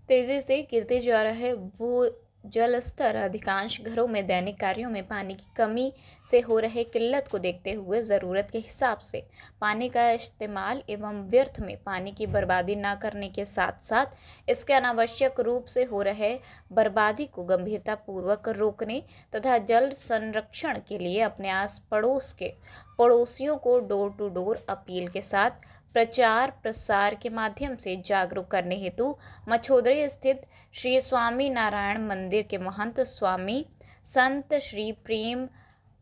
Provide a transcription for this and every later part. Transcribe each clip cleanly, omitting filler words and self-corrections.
तेजी से गिरते जा रहे भू जल स्तर अधिकांश घरों में दैनिक कार्यों में पानी की कमी से हो रहे किल्लत को देखते हुए ज़रूरत के हिसाब से पानी का इस्तेमाल एवं व्यर्थ में पानी की बर्बादी न करने के साथ साथ इसके अनावश्यक रूप से हो रहे बर्बादी को गंभीरतापूर्वक रोकने तथा जल संरक्षण के लिए अपने आस पड़ोस के पड़ोसियों को डोर टू डोर अपील के साथ प्रचार प्रसार के माध्यम से जागरूक करने हेतु मछोदरी स्थित श्री स्वामी नारायण मंदिर के महंत स्वामी संत श्री प्रेम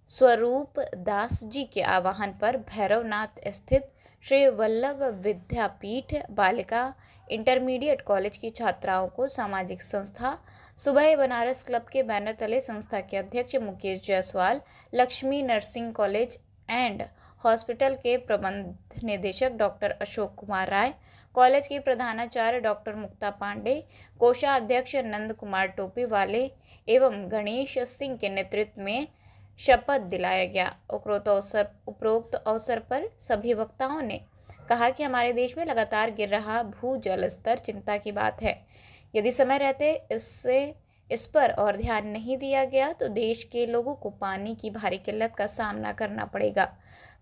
स्वरूप दास जी के आह्वान पर भैरवनाथ स्थित श्री वल्लभ विद्यापीठ बालिका इंटरमीडिएट कॉलेज की छात्राओं को सामाजिक संस्था सुबह बनारस क्लब के बैनर तले संस्था के अध्यक्ष Mukesh Jaiswal, Lakshmi nursing college and hospital के प्रबंध निदेशक डॉक्टर अशोक कुमार राय, कॉलेज की प्रधानाचार्य डॉक्टर मुक्ता पांडे, कोषाध्यक्ष नंद कुमार टोपी वाले एवं गणेश सिंह के नेतृत्व में शपथ दिलाया गया। उपरोक्त अवसर पर सभी वक्ताओं ने कहा कि हमारे देश में लगातार गिर रहा भू जल स्तर चिंता की बात है। यदि समय रहते इस पर और ध्यान नहीं दिया गया तो देश के लोगों को पानी की भारी किल्लत का सामना करना पड़ेगा।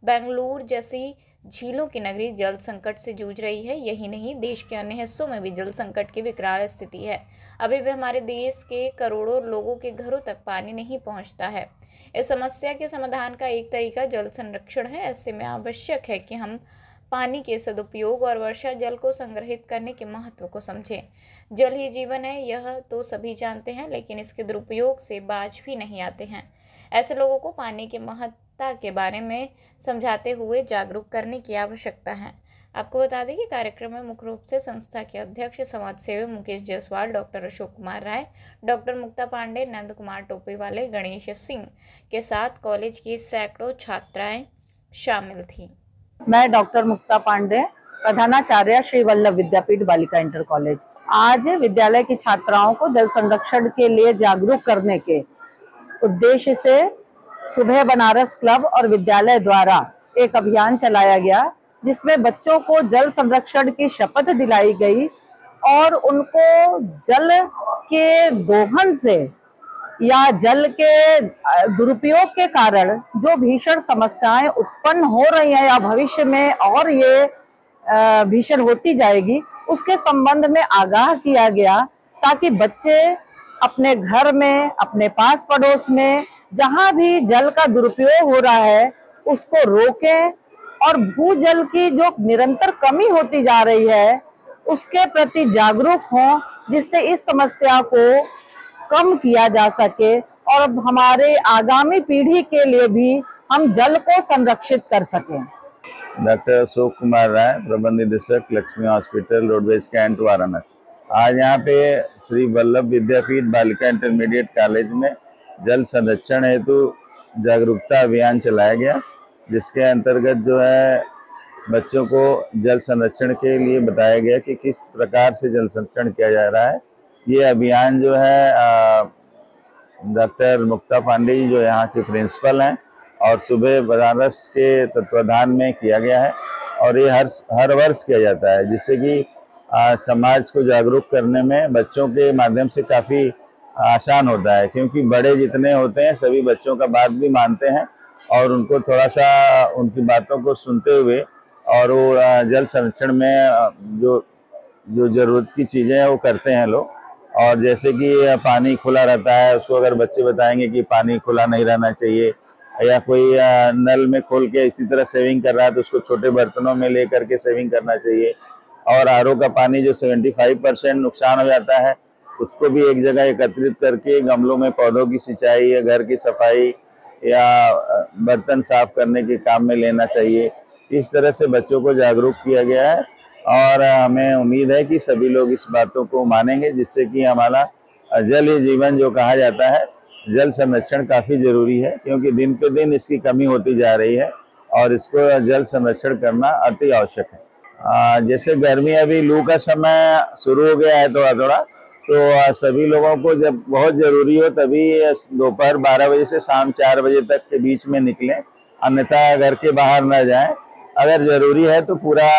बेंगलुरु जैसी झीलों की नगरी जल संकट से जूझ रही है। यही नहीं, देश के अन्य हिस्सों में भी जल संकट की विकराल स्थिति है। अभी भी हमारे देश के करोड़ों लोगों के घरों तक पानी नहीं पहुंचता है। इस समस्या के समाधान का एक तरीका जल संरक्षण है। ऐसे में आवश्यक है कि हम पानी के सदुपयोग और वर्षा जल को संग्रहित करने के महत्व को समझें। जल ही जीवन है, यह तो सभी जानते हैं, लेकिन इसके दुरुपयोग से बाज भी नहीं आते हैं। ऐसे लोगों को पानी के महत्ता के बारे में समझाते हुए जागरूक करने की आवश्यकता है। आपको बता दें कि कार्यक्रम में मुख्य रूप से संस्था के अध्यक्ष समाज सेवी मुकेश जायसवाल, डॉक्टर अशोक कुमार राय, डॉक्टर मुक्ता पांडे, नंद कुमार टोपी वाले, गणेश सिंह के साथ कॉलेज की सैकड़ों छात्राएं शामिल थीं। मैं डॉक्टर मुक्ता पांडे, प्रधानाचार्य श्री वल्लभ विद्यापीठ बालिका इंटर कॉलेज। आज विद्यालय की छात्राओं को जल संरक्षण के लिए जागरूक करने के उद्देश्य से सुबह बनारस क्लब और विद्यालय द्वारा एक अभियान चलाया गया, जिसमें बच्चों को जल संरक्षण की शपथ दिलाई गई और उनको जल के दोहन से या जल के दुरुपयोग के कारण जो भीषण समस्याएं उत्पन्न हो रही हैं या भविष्य में और ये भीषण होती जाएगी, उसके संबंध में आगाह किया गया, ताकि बच्चे अपने घर में, अपने पास पड़ोस में जहां भी जल का दुरुपयोग हो रहा है उसको रोकें और भूजल की जो निरंतर कमी होती जा रही है उसके प्रति जागरूक हों, जिससे इस समस्या को कम किया जा सके और अब हमारे आगामी पीढ़ी के लिए भी हम जल को संरक्षित कर सकें। डॉक्टर अशोक कुमार राय, प्रबंध निदेशक, Lakshmi Hospital, Roadways Cantt, Varanasi. आज यहाँ पे श्री वल्लभ विद्यापीठ बालिका इंटरमीडिएट कॉलेज में जल संरक्षण हेतु जागरूकता अभियान चलाया गया, जिसके अंतर्गत जो है बच्चों को जल संरक्षण के लिए बताया गया कि किस प्रकार से जल संरक्षण किया जा रहा है। ये अभियान जो है डॉक्टर मुक्ता पांडे जी जो यहाँ के प्रिंसिपल हैं और सुबह बनारस के तत्वाधान में किया गया है और ये हर वर्ष किया जाता है, जिससे कि समाज को जागरूक करने में बच्चों के माध्यम से काफ़ी आसान होता है, क्योंकि बड़े जितने होते हैं सभी बच्चों का बात भी मानते हैं और उनको थोड़ा सा उनकी बातों को सुनते हुए और वो जल संरक्षण में जो ज़रूरत की चीज़ें हैं वो करते हैं लोग। और जैसे कि पानी खुला रहता है, उसको अगर बच्चे बताएंगे कि पानी खुला नहीं रहना चाहिए, या कोई नल में खोल के इसी तरह सेविंग कर रहा है तो उसको छोटे बर्तनों में ले करके सेविंग करना चाहिए। और आरओ का पानी जो 75% नुकसान हो जाता है उसको भी एक जगह एकत्रित करके गमलों में पौधों की सिंचाई या घर की सफाई या बर्तन साफ करने के काम में लेना चाहिए। इस तरह से बच्चों को जागरूक किया गया है और हमें उम्मीद है कि सभी लोग इस बातों को मानेंगे, जिससे कि हमारा जल ही जीवन जो कहा जाता है, जल संरक्षण काफ़ी ज़रूरी है, क्योंकि दिन पे दिन इसकी कमी होती जा रही है और इसको जल संरक्षण करना अति आवश्यक है। जैसे गर्मी अभी लू का समय शुरू हो गया है थोड़ा थोड़ा, तो सभी लोगों को जब बहुत ज़रूरी हो तभी दोपहर 12 बजे से शाम 4 बजे तक के बीच में निकलें, अन्यथा घर के बाहर न जाएं। अगर ज़रूरी है तो पूरा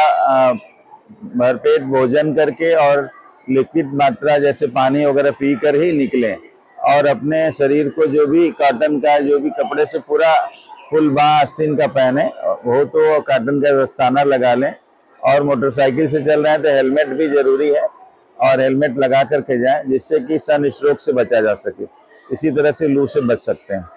भरपेट भोजन करके और लिक्विड मात्रा जैसे पानी वगैरह पी कर ही निकलें और अपने शरीर को जो भी कॉटन का जो भी कपड़े से पूरा फुल बाँह आस्तीन का पहने, हो तो कॉटन का दस्ताना लगा लें। और मोटरसाइकिल से चल रहे हैं तो हेलमेट भी जरूरी है और हेलमेट लगा करके जाएं, जिससे कि सन स्ट्रोक से बचा जा सके। इसी तरह से लू से बच सकते हैं।